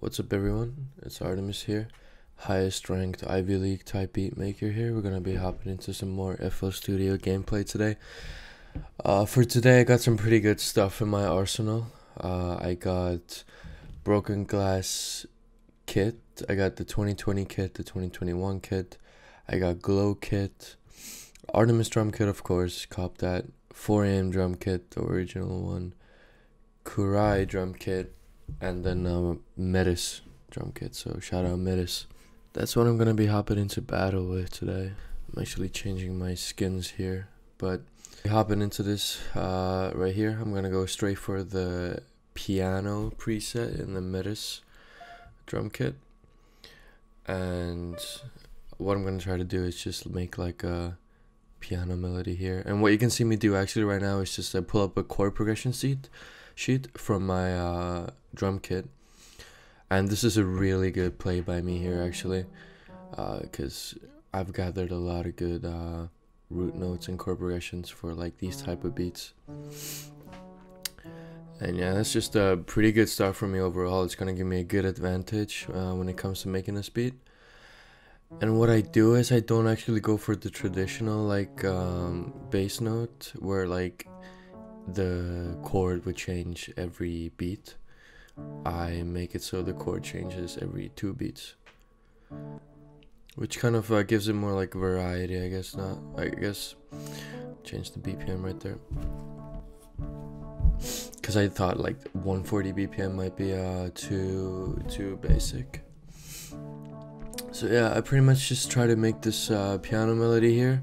What's up everyone, it's Artemis here, highest ranked Ivy League type beat maker here. We're gonna be hopping into some more FL Studio gameplay today. For today I got some pretty good stuff in my arsenal. I got broken glass kit, I got the 2020 kit, the 2021 kit, I got glow kit, Artemis drum kit of course, cop that, 4 AM drum kit, the original one, kurai drum kit, and then metis drum kit. So shout out metis. That's what I'm gonna be hopping into battle with today. I'm actually changing my skins here, but hopping into this right here, I'm gonna go straight for the piano preset in the metis drum kit. And what I'm gonna try to do is just make like a piano melody here. And what you can see me do actually right now is just I pull up a chord progression sheet from my drum kit, and this is a really good play by me here actually, because I've gathered a lot of good root notes and chord progressions for like these type of beats. And yeah, that's just a pretty good start for me overall. It's gonna give me a good advantage when it comes to making this beat. And what I do is I don't actually go for the traditional like bass note where like the chord would change every beat. I make it so the chord changes every 2 beats, which kind of gives it more like variety, I guess. Change the BPM right there, because I thought like 140 BPM might be too basic. So yeah, I pretty much just try to make this piano melody here.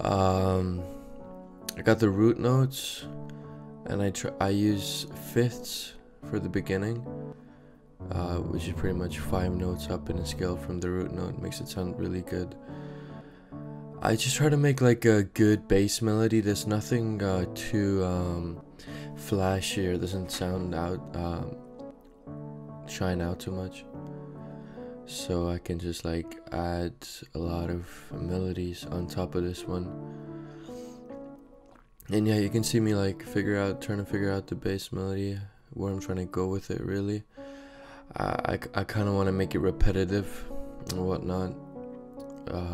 I got the root notes, and I use fifths for the beginning, which is pretty much 5 notes up in a scale from the root note. Makes it sound really good. I just try to make like a good bass melody. There's nothing too flashy or doesn't sound out shine out too much, so I can just like add a lot of melodies on top of this one. And yeah, you can see me like trying to figure out the bass melody, where I'm trying to go with it really. I kind of want to make it repetitive and whatnot,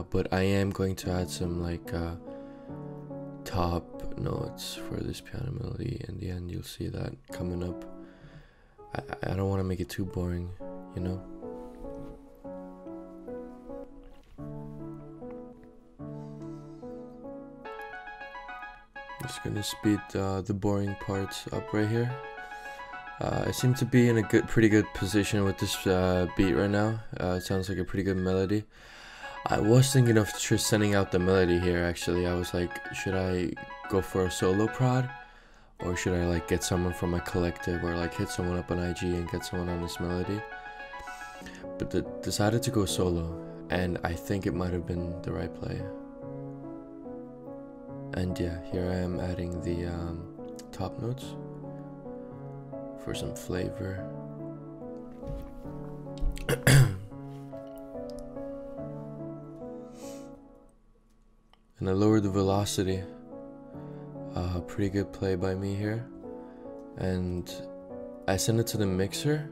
but I am going to add some like top notes for this piano melody. In the end, you'll see that coming up. I don't want to make it too boring, you know. Just gonna speed the boring parts up right here. I seem to be in a pretty good position with this beat right now. It sounds like a pretty good melody. I was thinking of just sending out the melody here actually. I was like, should I go for a solo prod, or should I like get someone from my collective, or like hit someone up on IG and get someone on this melody? But decided to go solo, and I think it might have been the right play. And yeah, here I am adding the top notes for some flavor. And I lowered the velocity. Pretty good play by me here. And I send it to the mixer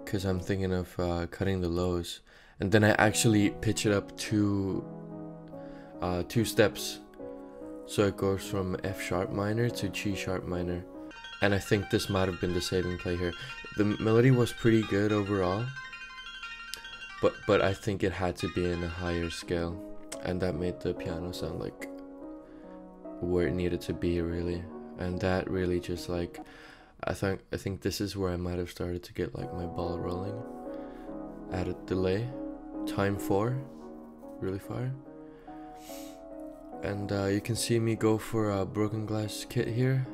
because I'm thinking of cutting the lows. And then I actually pitch it up 2 steps. So it goes from F sharp minor to G sharp minor. And I think this might have been the saving play here. The melody was pretty good overall, but I think it had to be in a higher scale, and that made the piano sound like where it needed to be really. And that really just like, I think this is where I might have started to get like my ball rolling. Added delay, time 4, really fire. And you can see me go for a broken glass kit here.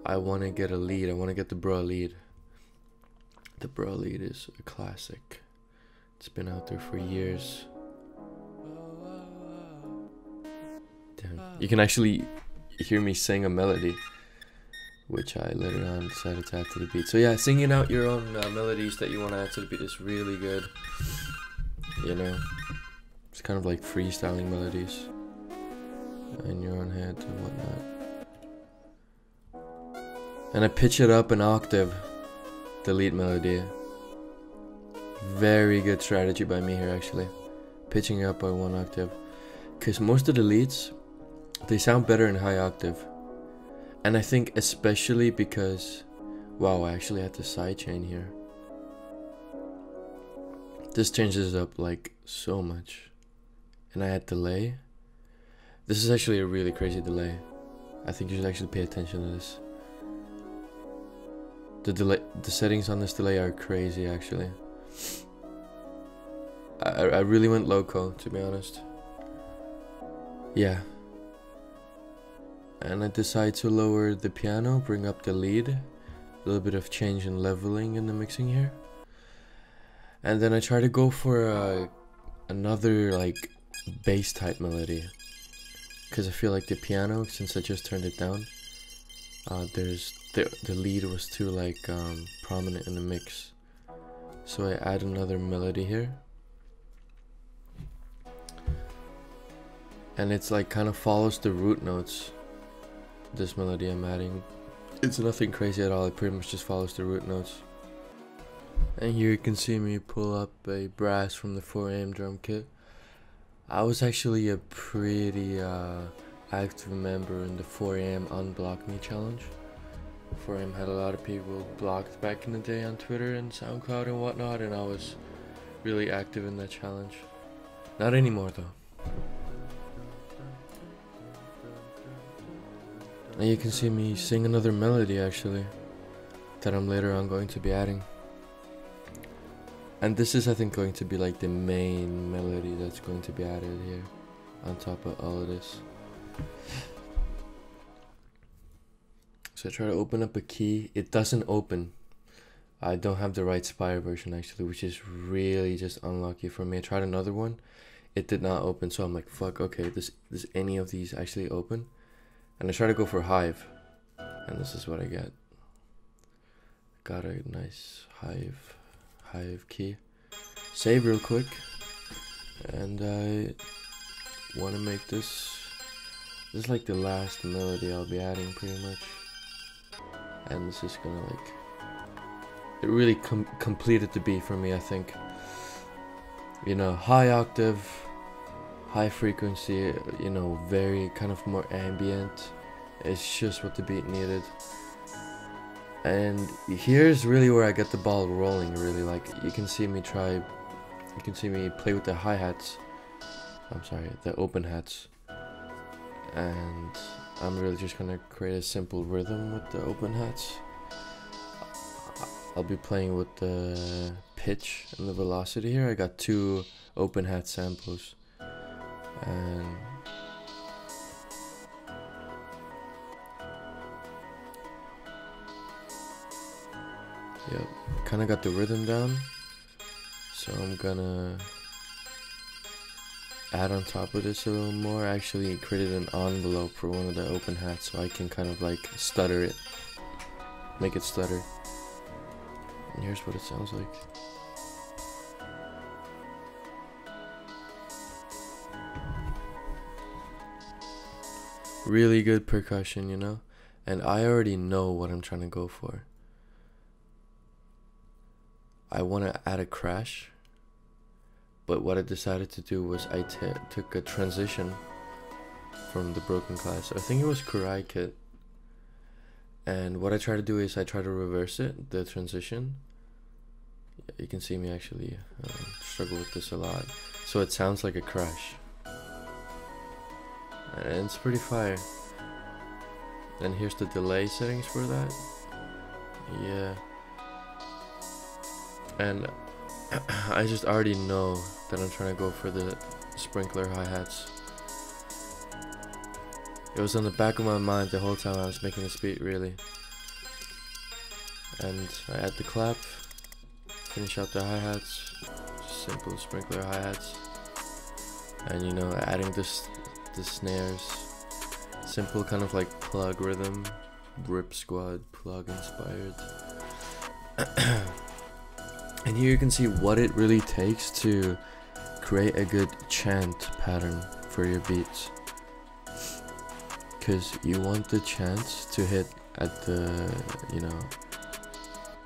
I want to get a lead. I want to get the bra lead. The bra lead is a classic. It's been out there for years. Damn. You can actually hear me sing a melody, which I later on decided to add to the beat. So yeah, singing out your own melodies that you want to add to the beat is really good. You know, it's kind of like freestyling melodies in your own head and whatnot. And I pitch it up an octave. the lead melody. Very good strategy by me here actually. Pitching it up by 1 octave. Because most of the leads, they sound better in high octave. And I think especially because, wow, I actually had the sidechain here. This changes it up like so much. And I had delay. This is actually a really crazy delay. I think you should actually pay attention to this. The settings on this delay are crazy actually. I really went loco, to be honest. Yeah. And I decide to lower the piano, bring up the lead. A little bit of change in leveling in the mixing here. And then I try to go for another like bass type melody. Because I feel like the piano, since I just turned it down, the lead was too like prominent in the mix. So I add another melody here. And it's like kind of follows the root notes. This melody I'm adding. It's nothing crazy at all, it pretty much just follows the root notes. And here you can see me pull up a brass from the 4am drum kit. I was actually a pretty active member in the 4am Unblock Me challenge. 4am had a lot of people blocked back in the day on Twitter and SoundCloud and whatnot, and I was really active in that challenge. Not anymore though. And you can see me sing another melody actually, that I'm later on going to be adding. And this is, I think, going to be like the main melody that's going to be added here on top of all of this. So I try to open up a key. It doesn't open. I don't have the right Spire version actually, which is really just unlucky for me. I tried another one. It did not open, so I'm like, fuck, okay, does any of these actually open? And I try to go for Hive. And this is what I get. Got a nice Hive key. Save real quick. And I want to make this is like the last melody I'll be adding pretty much. And this is gonna like, it really completed the beat for me, I think. You know, high octave, high frequency, you know, very kind of more ambient. It's just what the beat needed. And here's really where I get the ball rolling, really. Like, you can see me play with the hi-hats. I'm sorry, the open hats. And I'm really just gonna create a simple rhythm with the open hats. I'll be playing with the pitch and the velocity here. I got 2 open hat samples. And yep, kind of got the rhythm down. So I'm gonna add on top of this a little more. I actually created an envelope for one of the open hats so I can kind of like stutter it, make it stutter. And here's what it sounds like. Really good percussion, you know? And I already know what I'm trying to go for. I want to add a crash. But what I decided to do was I took a transition from the brknglss. I think it was kurai kit. And what I try to do is I try to reverse it, the transition. You can see me actually struggle with this a lot. So it sounds like a crash. And it's pretty fire. And here's the delay settings for that. Yeah. And I just already know that I'm trying to go for the sprinkler hi-hats. It was on the back of my mind the whole time I was making this beat, really. And I add the clap, finish out the hi-hats, simple sprinkler hi-hats. And you know, adding the snares, simple kind of like plug rhythm, Ripsquad plug inspired. And here you can see what it really takes to create a good chant pattern for your beats. Because you want the chants to hit at the, you know,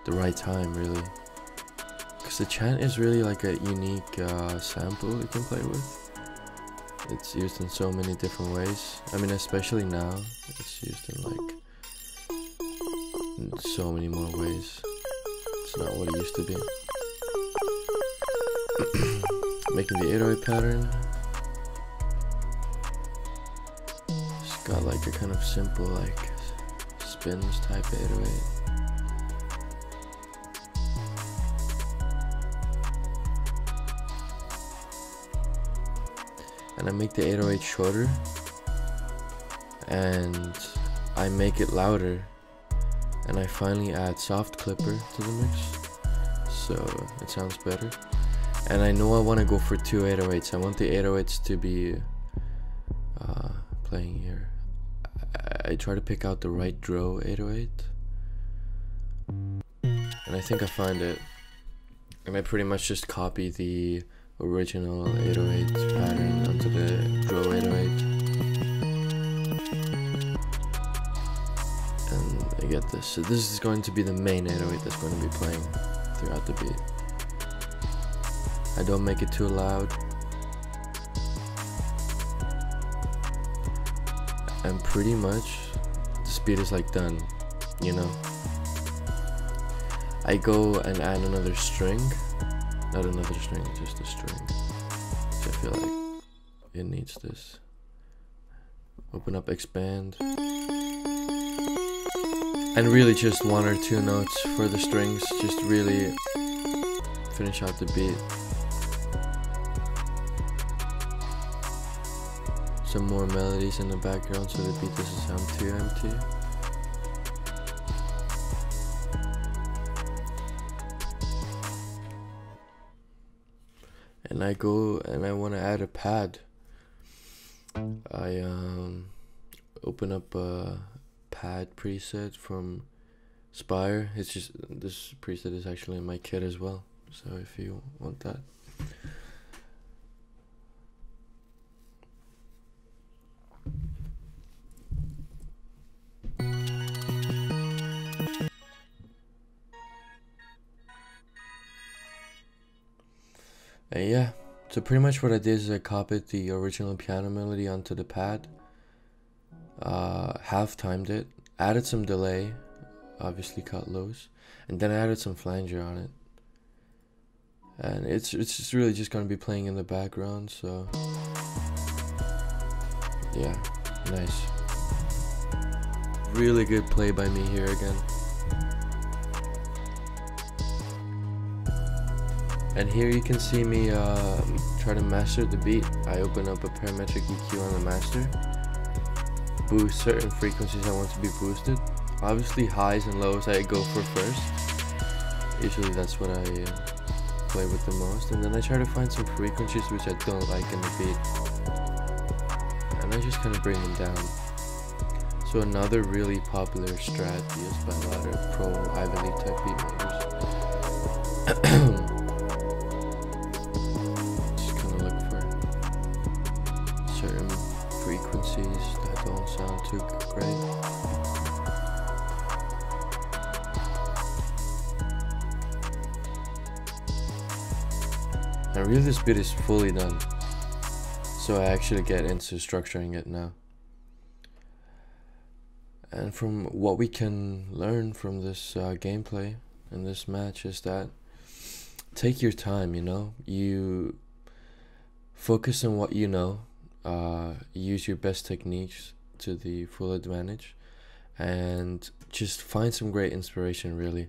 the right time, really. Because the chant is really like a unique sample you can play with. It's used in so many different ways. I mean, especially now, it's used in like in so many more ways. It's not what it used to be. Making the 808 pattern. It's got like a kind of simple like spins type 808. And I make the 808 shorter and I make it louder, and I finally add soft clipper to the mix so it sounds better. And I know I want to go for 2 808s. I want the 808s to be playing here. I try to pick out the right draw 808, and I think I find it, and I pretty much just copy the original 808 pattern onto the draw 808, and I get this. So this is going to be the main 808 that's going to be playing throughout the beat. I don't make it too loud, and pretty much this beat is like done, you know. I go and add another string. Not another string, just a string. So I feel like it needs this. Open up, expand. And really just 1 or 2 notes for the strings. Just really finish out the beat. Some more melodies in the background so the beat doesn't sound too empty. And I go and I want to add a pad. I open up a pad preset from Spire. It's just, this preset is actually in my kit as well, so if you want that. And yeah, so pretty much what I did is I copied the original piano melody onto the pad, half timed it, added some delay, obviously cut lows, and then I added some flanger on it. And it's just really just gonna be playing in the background, so yeah, nice. Really good play by me here again. And here you can see me try to master the beat. I open up a parametric EQ on the master, boost certain frequencies I want to be boosted. Obviously highs and lows I go for first. Usually that's what I play with the most. And then I try to find some frequencies which I don't like in the beat, and I just kind of bring them down. So another really popular strat used by a lot of pro Ivy League type beat makers. Certain frequencies that don't sound too great. And really this bit is fully done, so I actually get into structuring it now. And from what we can learn from this gameplay in this match is that take your time, you know, you focus on what you know. Use your best techniques to the full advantage, and just find some great inspiration, really.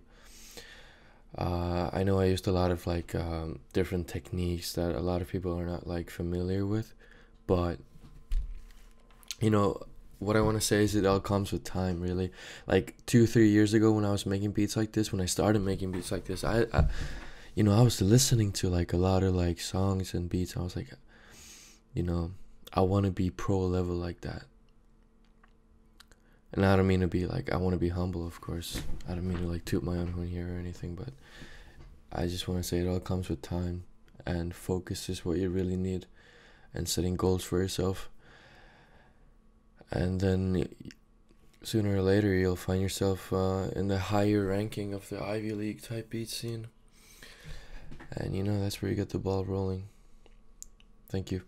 I know I used a lot of like different techniques that a lot of people are not like familiar with, but you know what I want to say is it all comes with time, really. Like 2-3 years ago when I was making beats like this, when I started making beats like this, I you know, I was listening to like a lot of like songs and beats. I was like, you know, I want to be pro level like that. And I don't mean to be like, I want to be humble, of course. I don't mean to like toot my own horn here or anything, but I just want to say it all comes with time, and focus is what you really need, and setting goals for yourself. And then sooner or later you'll find yourself in the higher ranking of the Ivy League type beat scene. And you know, that's where you get the ball rolling. Thank you.